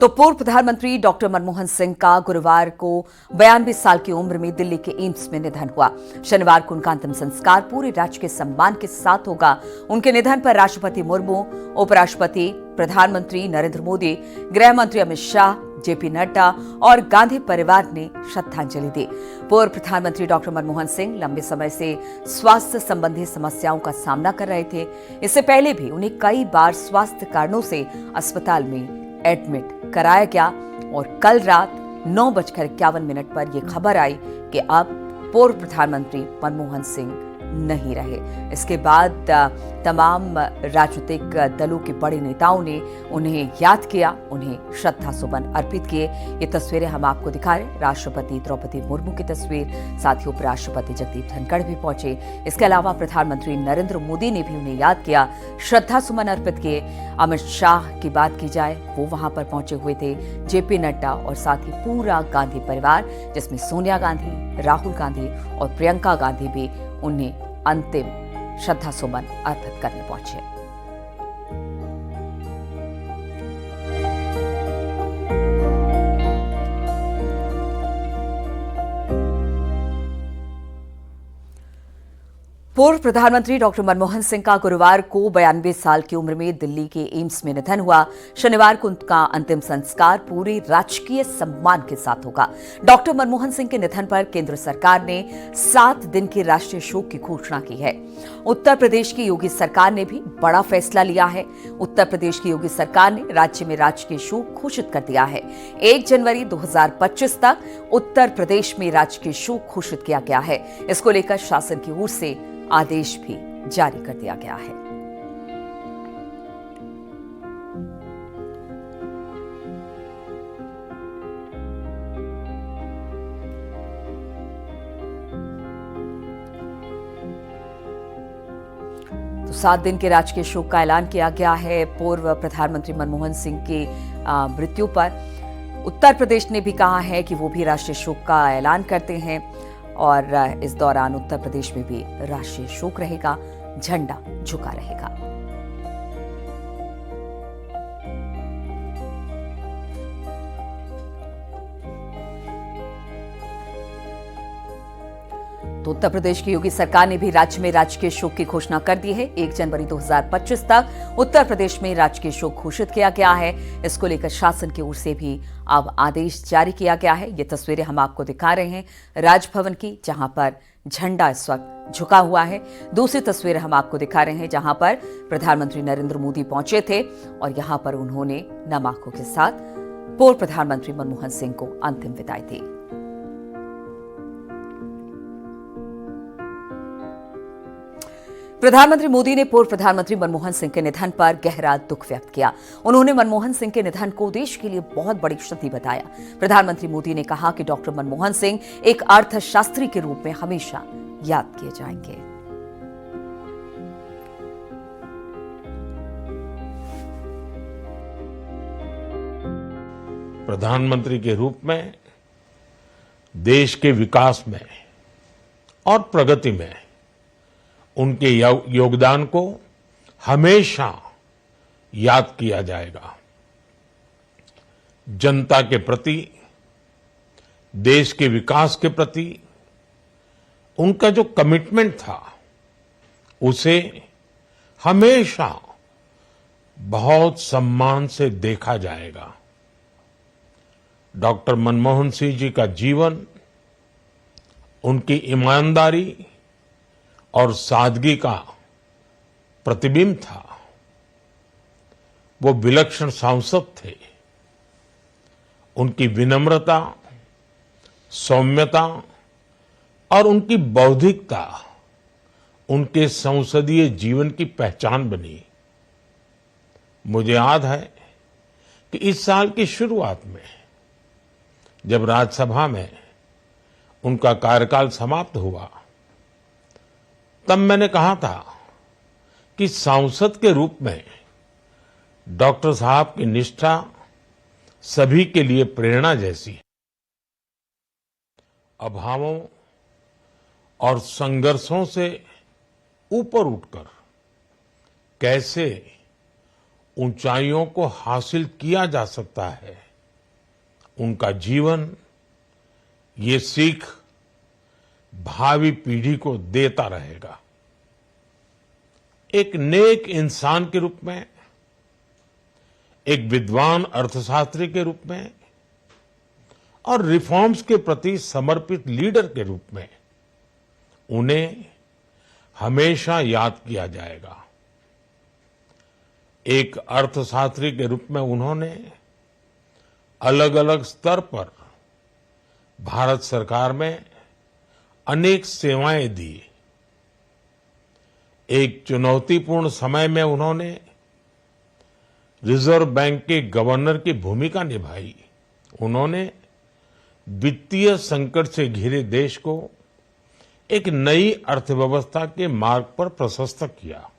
तो पूर्व प्रधानमंत्री डॉक्टर मनमोहन सिंह का गुरुवार को 92 साल की उम्र में दिल्ली के एम्स में निधन हुआ। शनिवार को उनका अंतिम संस्कार पूरे राजकीय सम्मान के साथ होगा। उनके निधन पर राष्ट्रपति मुर्मू, उपराष्ट्रपति, प्रधानमंत्री नरेंद्र मोदी, गृह मंत्री अमित शाह, जेपी नड्डा और गांधी परिवार ने श्रद्धांजलि दी। पूर्व प्रधानमंत्री डॉक्टर मनमोहन सिंह लंबे समय से स्वास्थ्य संबंधी समस्याओं का सामना कर रहे थे। इससे पहले भी उन्हें कई बार स्वास्थ्य कारणों से अस्पताल में एडमिट कराया गया और कल रात 9:51 पर यह खबर आई कि अब पूर्व प्रधानमंत्री मनमोहन सिंह नहीं रहे। इसके बाद तमाम राजनीतिक दलों के बड़े नेताओं ने उन्हें याद किया, उन्हें श्रद्धा सुमन अर्पित किए। ये तस्वीरें हम आपको दिखा रहे हैं। राष्ट्रपति द्रौपदी मुर्मू की तस्वीर, साथ ही उपराष्ट्रपति जगदीप धनखड़ भी पहुंचे। इसके अलावा प्रधानमंत्री नरेंद्र मोदी ने भी उन्हें याद किया, श्रद्धा सुमन अर्पित किए। अमित शाह की बात की जाए, वो वहां पर पहुंचे हुए थे। जेपी नड्डा और साथ ही पूरा गांधी परिवार, जिसमें सोनिया गांधी, राहुल गांधी और प्रियंका गांधी भी उन्हें अंतिम श्रद्धा सुमन अर्पित करने पहुंचे। पूर्व प्रधानमंत्री डॉक्टर मनमोहन सिंह का गुरुवार को 92 साल की उम्र में दिल्ली के एम्स में निधन हुआ। शनिवार को उनका अंतिम संस्कार पूरे राजकीय सम्मान के साथ होगा। डॉक्टर मनमोहन सिंह के निधन पर केंद्र सरकार ने 7 दिन के राष्ट्रीय शोक की घोषणा की है। उत्तर प्रदेश की योगी सरकार ने भी बड़ा फैसला लिया है। उत्तर प्रदेश की योगी सरकार ने राज्य में राजकीय शोक घोषित कर दिया है। 1 जनवरी 2025 तक उत्तर प्रदेश में राजकीय शोक घोषित किया गया है। इसको लेकर शासन की ओर से आदेश भी जारी कर दिया गया है। तो 7 दिन के राजकीय शोक का ऐलान किया गया है। पूर्व प्रधानमंत्री मनमोहन सिंह की मृत्यु पर उत्तर प्रदेश ने भी कहा है कि वो भी राष्ट्रीय शोक का ऐलान करते हैं और इस दौरान उत्तर प्रदेश में भी राष्ट्रीय शोक रहेगा, झंडा झुका रहेगा। तो उत्तर प्रदेश की योगी सरकार ने भी राज्य में राजकीय शोक की घोषणा कर दी है। 1 जनवरी 2025 तक उत्तर प्रदेश में राजकीय शोक घोषित किया गया है। इसको लेकर शासन की ओर से भी अब आदेश जारी किया गया है। ये तस्वीरें हम आपको दिखा रहे हैं राजभवन की, जहां पर झंडा इस वक्त झुका हुआ है। दूसरी तस्वीरें हम आपको दिखा रहे हैं जहां पर प्रधानमंत्री नरेंद्र मोदी पहुंचे थे और यहां पर उन्होंने नम आंखों के साथ पूर्व प्रधानमंत्री मनमोहन सिंह को अंतिम विदाई दी। प्रधानमंत्री मोदी ने पूर्व प्रधानमंत्री मनमोहन सिंह के निधन पर गहरा दुख व्यक्त किया। उन्होंने मनमोहन सिंह के निधन को देश के लिए बहुत बड़ी क्षति बताया। प्रधानमंत्री मोदी ने कहा कि डॉक्टर मनमोहन सिंह एक अर्थशास्त्री के रूप में हमेशा याद किए जाएंगे। प्रधानमंत्री के रूप में देश के विकास में और प्रगति में उनके योगदान को हमेशा याद किया जाएगा। जनता के प्रति, देश के विकास के प्रति उनका जो कमिटमेंट था, उसे हमेशा बहुत सम्मान से देखा जाएगा। डॉक्टर मनमोहन सिंह जी का जीवन उनकी ईमानदारी और सादगी का प्रतिबिंब था। वो विलक्षण सांसद थे। उनकी विनम्रता, सौम्यता और उनकी बौद्धिकता उनके संसदीय जीवन की पहचान बनी। मुझे याद है कि इस साल की शुरुआत में जब राज्यसभा में उनका कार्यकाल समाप्त हुआ, तब मैंने कहा था कि सांसद के रूप में डॉक्टर साहब की निष्ठा सभी के लिए प्रेरणा जैसी है। अभावों और संघर्षों से ऊपर उठकर कैसे ऊंचाइयों को हासिल किया जा सकता है, उनका जीवन ये सीख भावी पीढ़ी को देता रहेगा। एक नेक इंसान के रूप में, एक विद्वान अर्थशास्त्री के रूप में और रिफॉर्म्स के प्रति समर्पित लीडर के रूप में उन्हें हमेशा याद किया जाएगा। एक अर्थशास्त्री के रूप में उन्होंने अलग अलग स्तर पर भारत सरकार में अनेक सेवाएं दी। एक चुनौतीपूर्ण समय में उन्होंने रिजर्व बैंक के गवर्नर की भूमिका निभाई। उन्होंने वित्तीय संकट से घिरे देश को एक नई अर्थव्यवस्था के मार्ग पर प्रशस्त किया।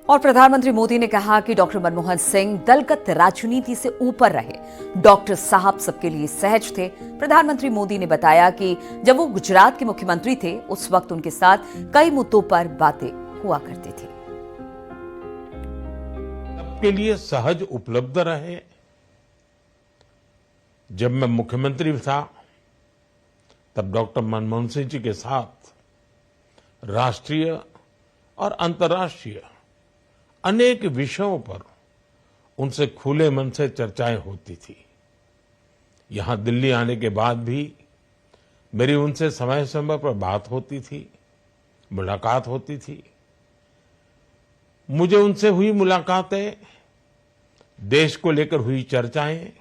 और प्रधानमंत्री मोदी ने कहा कि डॉक्टर मनमोहन सिंह दलगत राजनीति से ऊपर रहे। डॉक्टर साहब सबके लिए सहज थे। प्रधानमंत्री मोदी ने बताया कि जब वो गुजरात के मुख्यमंत्री थे उस वक्त उनके साथ कई मुद्दों पर बातें हुआ करती थी। सबके लिए सहज उपलब्ध रहे। जब मैं मुख्यमंत्री था तब डॉक्टर मनमोहन सिंह जी के साथ राष्ट्रीय और अंतर्राष्ट्रीय अनेक विषयों पर उनसे खुले मन से चर्चाएं होती थी। यहां दिल्ली आने के बाद भी मेरी उनसे समय समय पर बात होती थी, मुलाकात होती थी। मुझे उनसे हुई मुलाकातें, देश को लेकर हुई चर्चाएं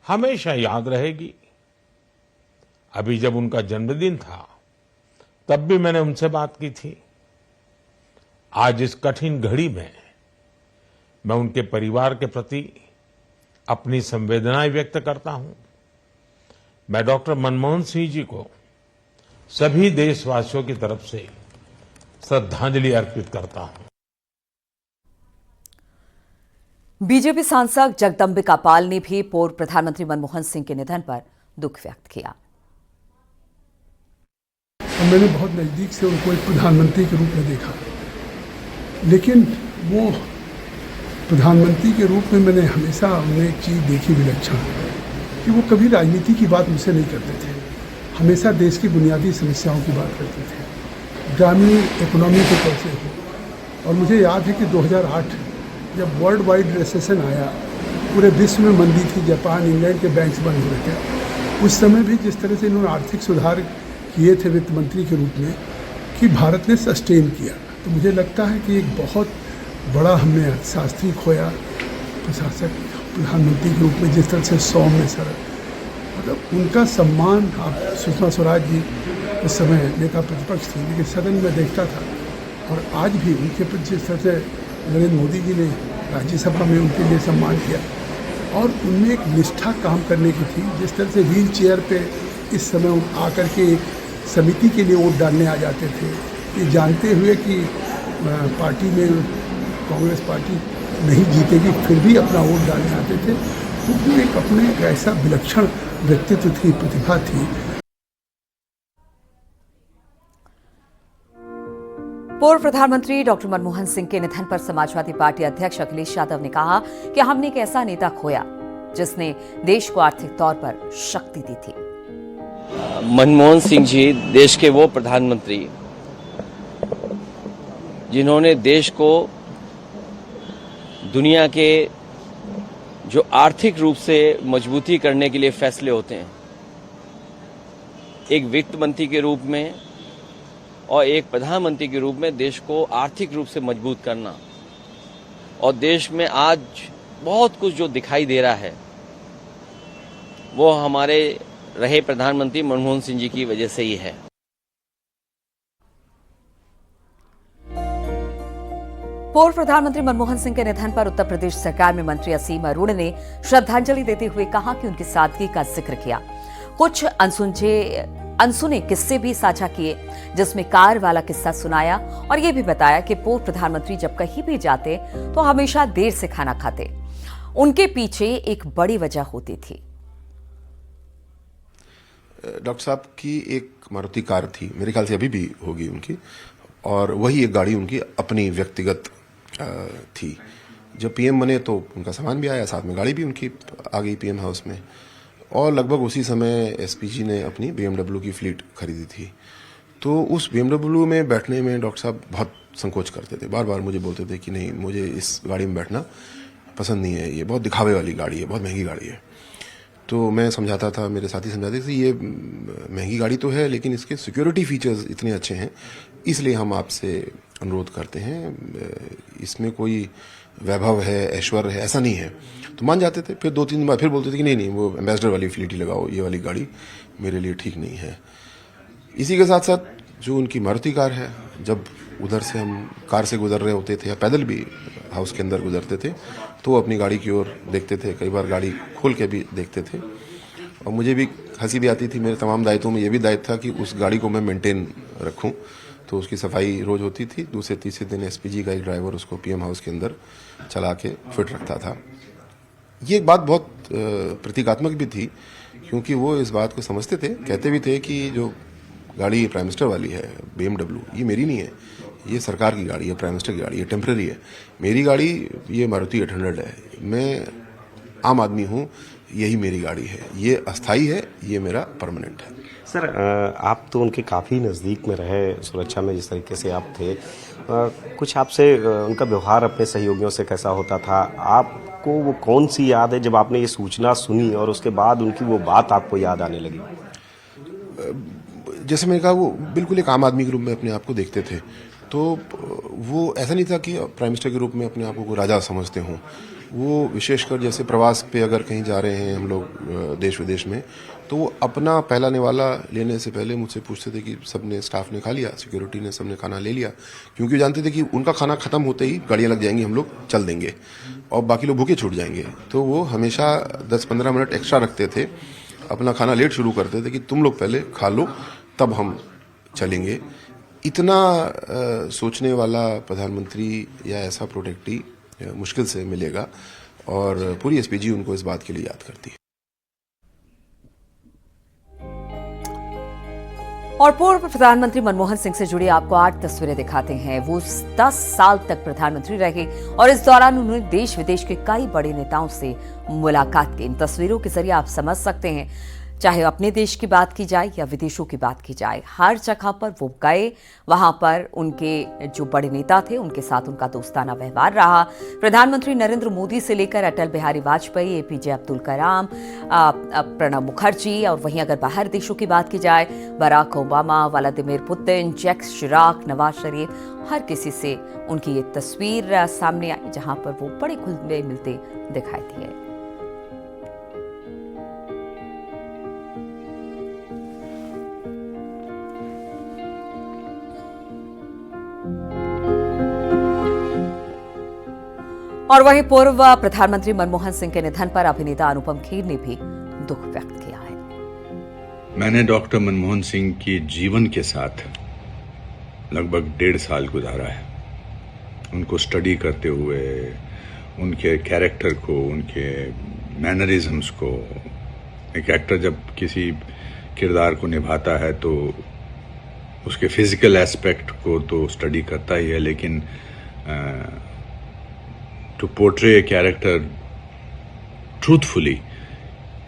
हमेशा याद रहेगी। अभी जब उनका जन्मदिन था तब भी मैंने उनसे बात की थी। आज इस कठिन घड़ी में मैं उनके परिवार के प्रति अपनी संवेदनाएं व्यक्त करता हूं। मैं डॉक्टर मनमोहन सिंह जी को सभी देशवासियों की तरफ से श्रद्धांजलि अर्पित करता हूं। बीजेपी सांसद जगदंबिका पाल ने भी पूर्व प्रधानमंत्री मनमोहन सिंह के निधन पर दुख व्यक्त किया। मैंने बहुत नजदीक से उनको एक प्रधानमंत्री के रूप में देखा, लेकिन वो प्रधानमंत्री के रूप में मैंने हमेशा उन्हें एक चीज़ देखी विलक्षण कि वो कभी राजनीति की बात मुझसे नहीं करते थे। हमेशा देश की बुनियादी समस्याओं की बात करते थे, ग्रामीण इकोनॉमी को कैसे हो। और मुझे याद है कि 2008 जब वर्ल्ड वाइड रिसेशन आया, पूरे विश्व में मंदी थी, जापान इंग्लैंड के बैंक्स बंद हुए थे, उस समय भी जिस तरह से इन्होंने आर्थिक सुधार किए थे वित्त मंत्री के रूप में कि भारत ने सस्टेन किया। तो मुझे लगता है कि एक बहुत बड़ा हमने अर्थशास्त्री खोया, प्रशासक प्रधानमंत्री के रूप में जिस तरह से सौम्य सरल, मतलब उनका सम्मान। आप सुषमा स्वराज जी उस समय नेता प्रतिपक्ष थी, लेकिन सदन में देखता था। और आज भी उनके प्रति जिस तरह से नरेंद्र मोदी जी ने राज्यसभा में उनके लिए सम्मान किया, और उनमें एक निष्ठा काम करने की थी। जिस तरह से व्हील चेयर पे इस समय आकर के एक समिति के लिए वोट डालने आ जाते थे, ये जानते हुए कि पार्टी में कांग्रेस पार्टी नहीं जीतेगी, फिर भी अपना वोट डालने आते थे। तो एक अपने ऐसा विलक्षण व्यक्तित्व थी, प्रतिभा थी। पूर्व प्रधानमंत्री डॉक्टर मनमोहन सिंह के निधन पर समाजवादी पार्टी अध्यक्ष अखिलेश यादव ने कहा कि हमने एक ऐसा नेता खोया जिसने देश को आर्थिक तौर पर शक्ति दी थी। मनमोहन सिंह जी देश के वो प्रधानमंत्री जिन्होंने देश को दुनिया के जो आर्थिक रूप से मजबूती करने के लिए फैसले होते हैं, एक वित्त मंत्री के रूप में और एक प्रधानमंत्री के रूप में देश को आर्थिक रूप से मजबूत करना, और देश में आज बहुत कुछ जो दिखाई दे रहा है वो हमारे रहे प्रधानमंत्री मनमोहन सिंह जी की वजह से ही है। पूर्व प्रधानमंत्री मनमोहन सिंह के निधन पर उत्तर प्रदेश सरकार में मंत्री असीम अरुण ने श्रद्धांजलि देते हुए कहा कि उनकी सादगी का जिक्र किया। कुछ अनसुने किस्से भी साझा किए, जिसमें कार वाला किस्सा सुनाया और ये भी बताया कि पूर्व प्रधानमंत्री जब कहीं भी जाते तो हमेशा देर से खाना खाते। उनके पीछे एक बड़ी वजह होती थी। डॉक्टर साहब की एक मारुति कार थी, मेरे ख्याल से अभी भी होगी उनकी, और वही एक गाड़ी उनकी अपनी व्यक्तिगत थी। जब पीएम बने तो उनका सामान भी आया, साथ में गाड़ी भी उनकी आ गई पीएम हाउस में। और लगभग उसी समय एसपीजी ने अपनी BMW की फ्लीट खरीदी थी। तो उस BMW में बैठने में डॉक्टर साहब बहुत संकोच करते थे, बार बार मुझे बोलते थे कि नहीं, मुझे इस गाड़ी में बैठना पसंद नहीं है, ये बहुत दिखावे वाली गाड़ी है, बहुत महंगी गाड़ी है। तो मैं समझाता था, मेरे साथी समझाते थे, ये महंगी गाड़ी तो है लेकिन इसके सिक्योरिटी फीचर्स इतने अच्छे हैं, इसलिए हम आपसे अनुरोध करते हैं, इसमें कोई वैभव है, ऐश्वर्य है, ऐसा नहीं है। तो मान जाते थे। फिर 2-3 बार फिर बोलते थे कि नहीं नहीं, वो एम्बेसडर वाली फ्लीट ही लगाओ, ये वाली गाड़ी मेरे लिए ठीक नहीं है। इसी के साथ साथ जो उनकी मारुति कार है, जब उधर से हम कार से गुजर रहे होते थे या पैदल भी हाउस के अंदर गुजरते थे तो वो अपनी गाड़ी की ओर देखते थे, कई बार गाड़ी खोल के भी देखते थे। और मुझे भी हंसी भी आती थी, मेरे तमाम दायित्वों में ये भी दायित्व था कि उस गाड़ी को मैं मेंटेन रखूं, तो उसकी सफाई रोज होती थी। दूसरे तीसरे दिन एसपीजी का एक ड्राइवर उसको पीएम हाउस के अंदर चला के फिट रखता था। ये एक बात बहुत प्रतीकात्मक भी थी, क्योंकि वो इस बात को समझते थे, कहते भी थे कि जो गाड़ी प्राइम मिनिस्टर वाली है BMW, ये मेरी नहीं है, ये सरकार की गाड़ी है, प्राइम मिनिस्टर की गाड़ी है, टेम्पररी है। मेरी गाड़ी ये मारुति 800 है, मैं आम आदमी हूँ, यही मेरी गाड़ी है, ये अस्थाई है, ये मेरा परमानेंट है। सर, आप तो उनके काफ़ी नज़दीक में रहे, सुरक्षा में जिस तरीके से आप थे, कुछ आपसे उनका व्यवहार अपने सहयोगियों से कैसा होता था? आपको वो कौन सी याद है जब आपने ये सूचना सुनी और उसके बाद उनकी वो बात आपको याद आने लगी? जैसे मैंने कहा, वो बिल्कुल एक आम आदमी के रूप में अपने आप को देखते थे। तो वो ऐसा नहीं था कि प्राइम मिनिस्टर के रूप में अपने आप को राजा समझते हों। वो विशेषकर जैसे प्रवास पे अगर कहीं जा रहे हैं हम लोग देश विदेश में, तो वो अपना पहला निवाला लेने से पहले मुझसे पूछते थे कि सबने, स्टाफ ने खा लिया, सिक्योरिटी ने सबने खाना ले लिया, क्योंकि वो जानते थे कि उनका खाना खत्म होते ही गाड़ियां लग जाएंगी, हम लोग चल देंगे और बाकी लोग भूखे छूट जाएंगे। तो वो हमेशा 10-15 मिनट एक्स्ट्रा रखते थे, अपना खाना लेट शुरू करते थे कि तुम लोग पहले खा लो तब हम चलेंगे। इतना सोचने वाला प्रधानमंत्री या ऐसा प्रोटेक्टी मुश्किल से मिलेगा, और पूरी एसपीजी उनको इस बात के लिए याद करती है। और पूर्व प्रधानमंत्री मनमोहन सिंह से जुड़ी आपको 8 तस्वीरें दिखाते हैं। वो 10 साल तक प्रधानमंत्री रहे और इस दौरान उन्होंने देश विदेश के कई बड़े नेताओं से मुलाकात की। इन तस्वीरों के जरिए आप समझ सकते हैं, चाहे अपने देश की बात की जाए या विदेशों की बात की जाए, हर जगह पर वो गए, वहां पर उनके जो बड़े नेता थे उनके साथ उनका दोस्ताना व्यवहार रहा। प्रधानमंत्री नरेंद्र मोदी से लेकर अटल बिहारी वाजपेयी, एपीजे अब्दुल कलाम, प्रणब मुखर्जी, और वहीं अगर बाहर देशों की बात की जाए, Barack Obama, Vladimir Putin, Jacques Chirac, Nawaz Sharif, हर किसी से उनकी ये तस्वीर सामने आई जहां पर वो बड़े घुलते मिलते दिखाई दिए। और वहीं पूर्व प्रधानमंत्री मनमोहन सिंह के निधन पर अभिनेता अनुपम खेर ने भी दुख व्यक्त किया है। मैंने डॉक्टर मनमोहन सिंह की जीवन के साथ लगभग 1.5 साल गुजारा है। उनको स्टडी करते हुए, उनके कैरेक्टर को, उनके मैनरिज्म्स को। एक एक्टर जब किसी किरदार को निभाता है तो उसके फिजिकल एस्पेक्ट को तो स्टडी करता ही है, लेकिन to portray a character truthfully,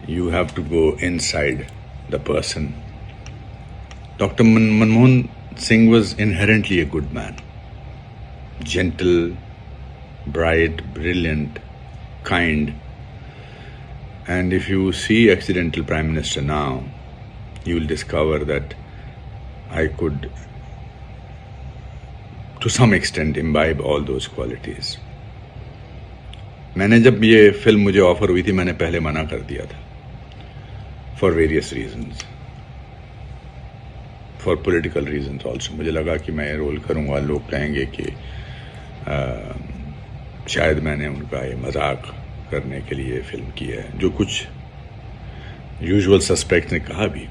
you have to go inside the person. Dr. Manmohan Singh was inherently a good man. Gentle, bright, brilliant, kind. And if you see accidental Prime Minister now, you will discover that I could, to some extent, imbibe all those qualities. मैंने जब ये film मुझे offer हुई थी, मैंने पहले मना कर दिया था, for various reasons, for political reasons also. मुझे लगा कि मैं ये रोल करूँगा, लोग कहेंगे कि शायद मैंने उनका ये मजाक करने के लिए फिल्म की है, जो कुछ यूजुअल सस्पेक्ट ने कहा भी।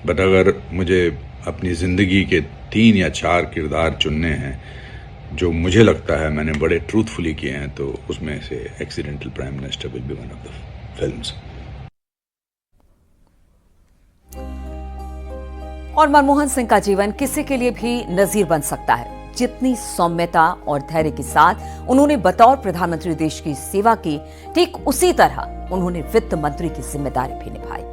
बट अगर मुझे अपनी ज़िंदगी के 3 या 4 किरदार चुनने हैं जो मुझे लगता है मैंने बड़े ट्रूथफुली किए हैं, तो उसमें से accidental prime minister will be one of the films. और मनमोहन सिंह का जीवन किसी के लिए भी नजीर बन सकता है। जितनी सौम्यता और धैर्य के साथ उन्होंने बतौर प्रधानमंत्री देश की सेवा की, ठीक उसी तरह उन्होंने वित्त मंत्री की जिम्मेदारी भी निभाई।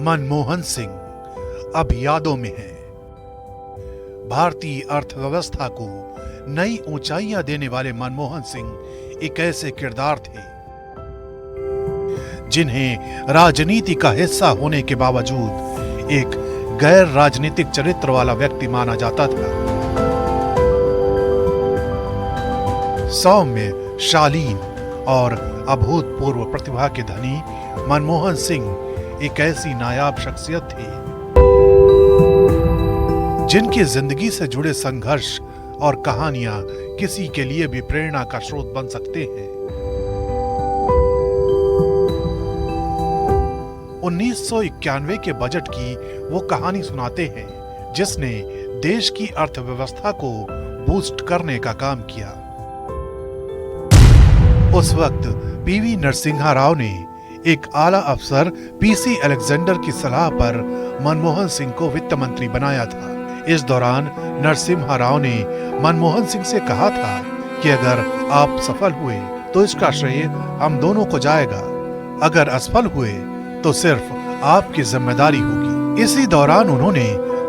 मनमोहन सिंह अब यादों में हैं। भारतीय अर्थव्यवस्था को नई ऊंचाइयां देने वाले मनमोहन सिंह एक ऐसे किरदार थे जिन्हें राजनीति का हिस्सा होने के बावजूद एक गैर राजनीतिक चरित्र वाला व्यक्ति माना जाता था। सौम्य, शालीन और अभूतपूर्व प्रतिभा के धनी मनमोहन सिंह एक ऐसी नायाब शख्सियत थी जिनकी जिंदगी से जुड़े संघर्ष और कहानियां किसी के लिए भी प्रेरणा का स्रोत बन सकते हैं। 1991 के बजट की वो कहानी सुनाते हैं जिसने देश की अर्थव्यवस्था को बूस्ट करने का काम किया। उस वक्त पीवी नरसिम्हा राव ने एक आला अफसर पीसी अलेक्जेंडर की सलाह पर मनमोहन सिंह को वित्त मंत्री बनाया था। इस दौरान नरसिम्हा राव ने मनमोहन सिंह से कहा था कि अगर आप सफल हुए तो इसका श्रेय हम दोनों को जाएगा, अगर असफल हुए तो सिर्फ आपकी जिम्मेदारी होगी। इसी दौरान उन्होंने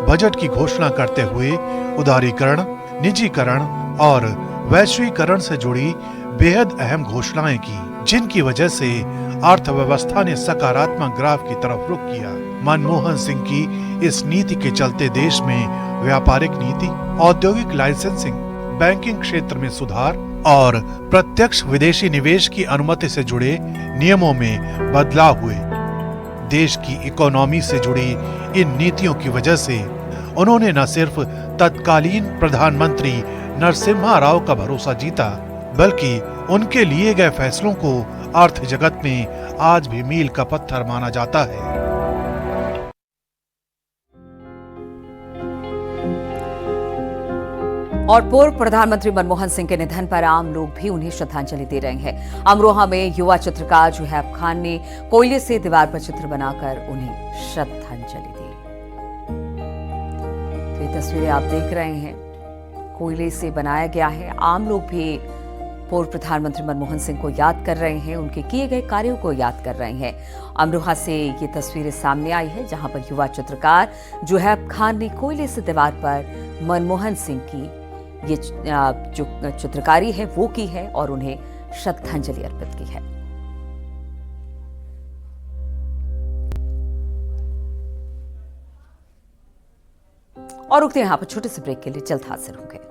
बजट की घोषणा करते हुए उदारीकरण, निजीकरण और वैश्वीकरण से जुड़ी बेहद अहम घोषणाएं की, जिनकी वजह से अर्थव्यवस्था ने सकारात्मक ग्राफ की तरफ रुख किया। मनमोहन सिंह की इस नीति के चलते देश में व्यापारिक नीति, औद्योगिक लाइसेंसिंग, बैंकिंग क्षेत्र में सुधार और प्रत्यक्ष विदेशी निवेश की अनुमति से जुड़े नियमों में बदलाव हुए। देश की इकोनॉमी से जुड़ी इन नीतियों की वजह से उन्होंने न सिर्फ तत्कालीन प्रधानमंत्री नरसिम्हा राव का भरोसा जीता, बल्कि उनके लिए गए फैसलों को अर्थ जगत में आज भी मील का पत्थर माना जाता है। और पूर्व प्रधानमंत्री मनमोहन सिंह के निधन पर आम लोग भी उन्हें श्रद्धांजलि दे रहे हैं। अमरोहा में युवा चित्रकार जुहैब खान ने कोयले से दीवार पर चित्र बनाकर उन्हें श्रद्धांजलि दी। तो ये तस्वीरें आप देख रहे हैं, कोयले से बनाया गया है। आम लोग भी पूर्व प्रधानमंत्री मनमोहन सिंह को याद कर रहे हैं, उनके किए गए कार्यों को याद कर रहे हैं। अमरोहा से ये तस्वीरें सामने आई है जहां पर युवा चित्रकार जुहैब खान ने कोयले से दीवार पर मनमोहन सिंह की ये जो चित्रकारी है वो की है और उन्हें श्रद्धांजलि अर्पित की है। और रुकते हैं यहां पर छोटे से ब्रेक के लिए, जल्द हाजिर होंगे।